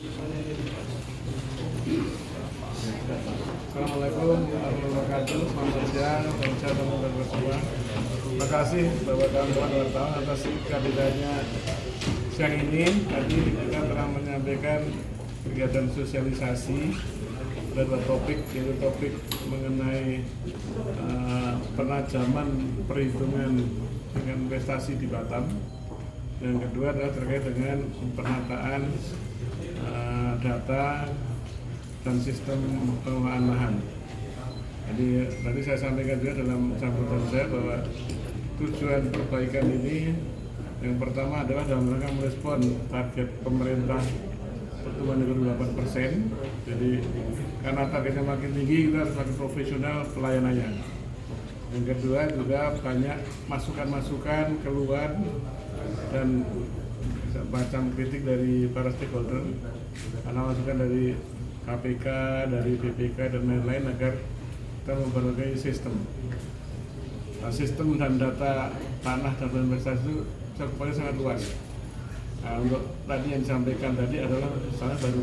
Assalamualaikum warahmatullahi wabarakatuh. Selamat siang, salam sehat teman-teman semua. Terima kasih Bapak kawan-kawan wartawan atas kehadirannya siang ini. Tadi kita telah menyampaikan kegiatan sosialisasi pada topik, yaitu topik mengenai penajaman perhitungan dengan investasi di Batam. Yang kedua adalah terkait dengan penataan data dan sistem pengelolaan lahan. Jadi tadi saya sampaikan juga dalam sambutan saya bahwa tujuan perbaikan ini yang pertama adalah dalam rangka merespon target pemerintah pertumbuhan ekonomi 8%. Jadi karena targetnya makin tinggi, kita harus makin profesional pelayanannya. Yang kedua juga banyak masukan-masukan keluar dan macam kritik dari para stakeholder, karena masukan dari KPK, dari BPK dan lain-lain agar kita memperbaiki sistem. Sistem dan data tanah dan investasi itu cakupannya sangat luas. Nah, untuk tadi yang disampaikan tadi adalah misalnya baru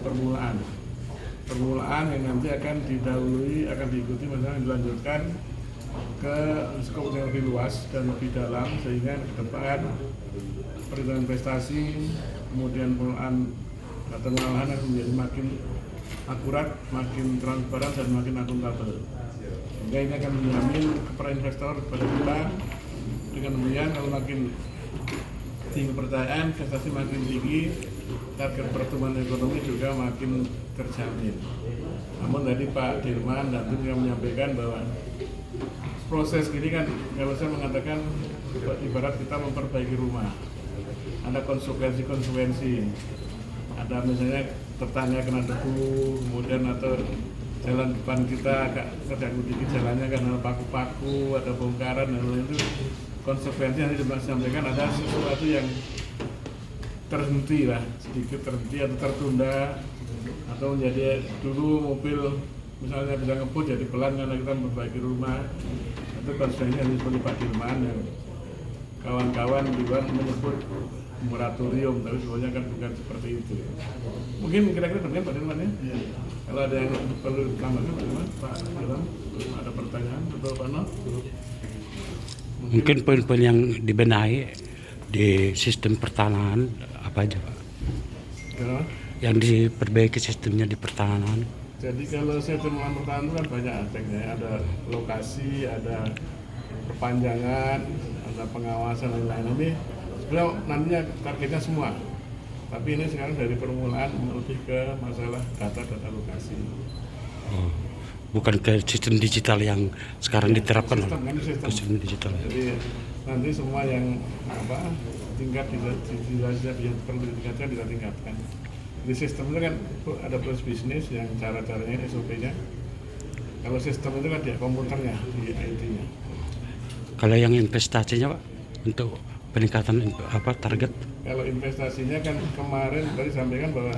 permulaan yang nanti akan didahului, akan diikuti misalnya dilanjutkan ke skop yang lebih luas dan lebih dalam, sehingga ke depan perhitungan investasi, kemudian pengelolaan data lahan akan menjadi makin akurat, makin transparan dan makin akuntabel. Sehingga ini akan menjamin kepada investor, kepada kita, dengan demikian kalau makin tinggi kepercayaan, investasi makin tinggi, target pertumbuhan ekonomi juga makin terjamin. Namun tadi Pak Dirman dan tim yang menyampaikan bahwa proses ini kan, kalau saya mengatakan ibarat kita memperbaiki rumah, ada konsekuensi, ada misalnya tetangga kena debu, kemudian atau jalan depan kita agak terganggu dikit jalannya karena paku-paku, ada bongkaran dan lain itu konsekuensi yang disampaikan ada sesuatu yang terhenti lah, sedikit terhenti atau tertunda, atau menjadi dulu mobil misalnya bisa ngebut jadi pelan karena kita memperbaiki rumah. Itu konsekuensi yang disebut Pak Dirman yang kawan-kawan juga menyebut moratorium, tapi sebenarnya kan bukan seperti itu. Mungkin kira-kira demikian Pak Dirman ya. Kalau ada yang perlu ditambahkan Pak Dirman, ada pertanyaan atau Pak No? Mungkin poin-poin yang dibenahi di sistem pertanahan apa aja Pak? Ya. Yang diperbaiki sistemnya di pertanahan. Jadi kalau sistem pertanahan itu kan banyak aspeknya, ada lokasi, ada perpanjangan, ada pengawasan dan lain-lain. Ini sebenarnya nantinya targetnya semua. Tapi ini sekarang dari permulaan lebih ke masalah data lokasi. Oh, bukan ke sistem digital yang sekarang diterapkan. Sistem digital. Jadi nanti semua yang tingkat digitalisasi yang perlu ditingkatkan kita tingkatkan. Di sistem itu kan ada proses bisnis yang cara-caranya SOP-nya. Kalau sistem itu kan dia komputernya, di IT-nya. Kalau yang investasinya Pak untuk peningkatan target? Kalau investasinya kan kemarin tadi sampaikan bahwa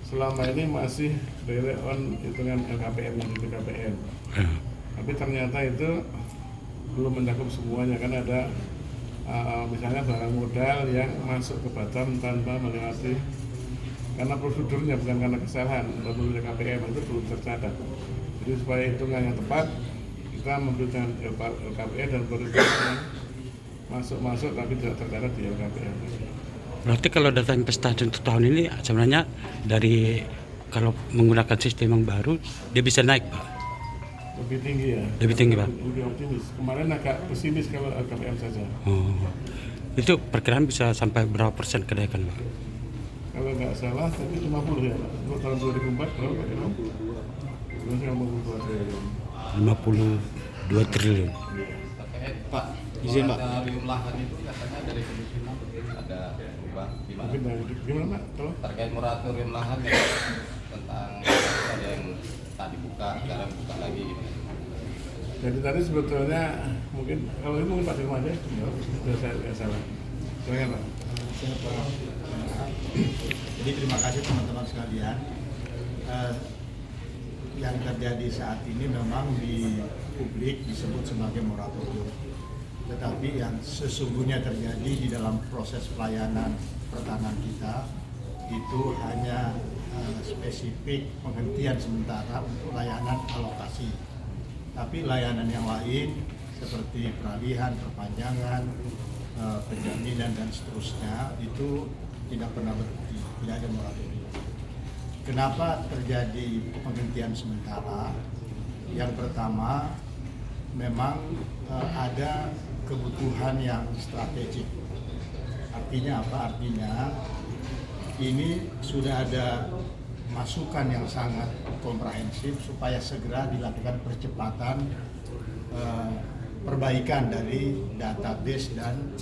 selama ini masih rely on hitungan LKPM dan BKPM. Tapi ternyata itu belum mencakup semuanya, kan ada misalnya barang modal yang masuk ke Batam tanpa melewati, karena prosedurnya bukan karena kesalahan, menurut LKPM itu belum tercatat. Jadi supaya hitungan yang tepat, kita memberikan LKPM dan prosedur yang masuk tapi tidak tercatat di LKPM. Berarti kalau data investasi untuk tahun ini sebenarnya dari kalau menggunakan sistem yang baru dia bisa naik Pak? Lebih tinggi ya? Lebih tinggi Pak? Lebih optimis. Kemarin agak pesimis kalau LKPM saja. Oh, itu perkiraan bisa sampai berapa persen kenaikan Pak? Kalau nggak salah tapi 50 ya Pak. Untuk tahun 2004 berapa Pak Dirman? 52 triliun. 52 triliun. Pak, izin Pak. Moratorium lahan itu katanya dari Komisi 6 ada berubah gimana? Mungkin dari gimana Pak? Kalau Terkait moratorium lahan ya, tentang ada yang tadi buka, sekarang buka lagi gitu. jadi tadi sebetulnya mungkin kalau ini mungkin Pak Dirman aja, sudah saya nggak salah. Silakan Pak. Jadi terima kasih teman-teman sekalian. Yang terjadi saat ini memang di publik disebut sebagai moratorium. Tetapi yang sesungguhnya terjadi di dalam proses pelayanan pertanahan kita itu hanya spesifik penghentian sementara untuk layanan alokasi. Tapi layanan yang lain seperti peralihan, perpanjangan, penjaminan dan seterusnya itu tidak pernah berhenti, tidak ada moratorium. Kenapa terjadi penghentian sementara? Yang pertama, memang ada kebutuhan yang strategik. Artinya apa? Artinya ini sudah ada masukan yang sangat komprehensif supaya segera dilakukan percepatan perbaikan dari database dan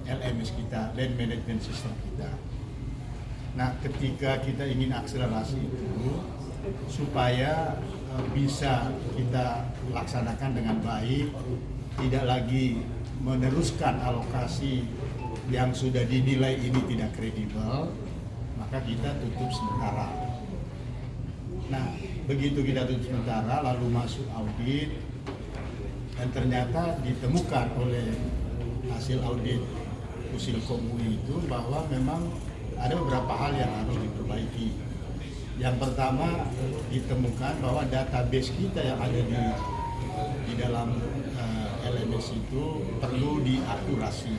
LMS kita, Land Management System kita. Nah, ketika kita ingin akselerasi itu supaya bisa kita laksanakan dengan baik, tidak lagi meneruskan alokasi yang sudah dinilai ini tidak kredibel, maka kita tutup sementara. Nah, begitu kita tutup sementara lalu masuk audit dan ternyata ditemukan oleh hasil audit Pusilkom UI itu bahwa memang ada beberapa hal yang harus diperbaiki. Yang pertama, ditemukan bahwa database kita yang ada di dalam LMS itu perlu diakurasi.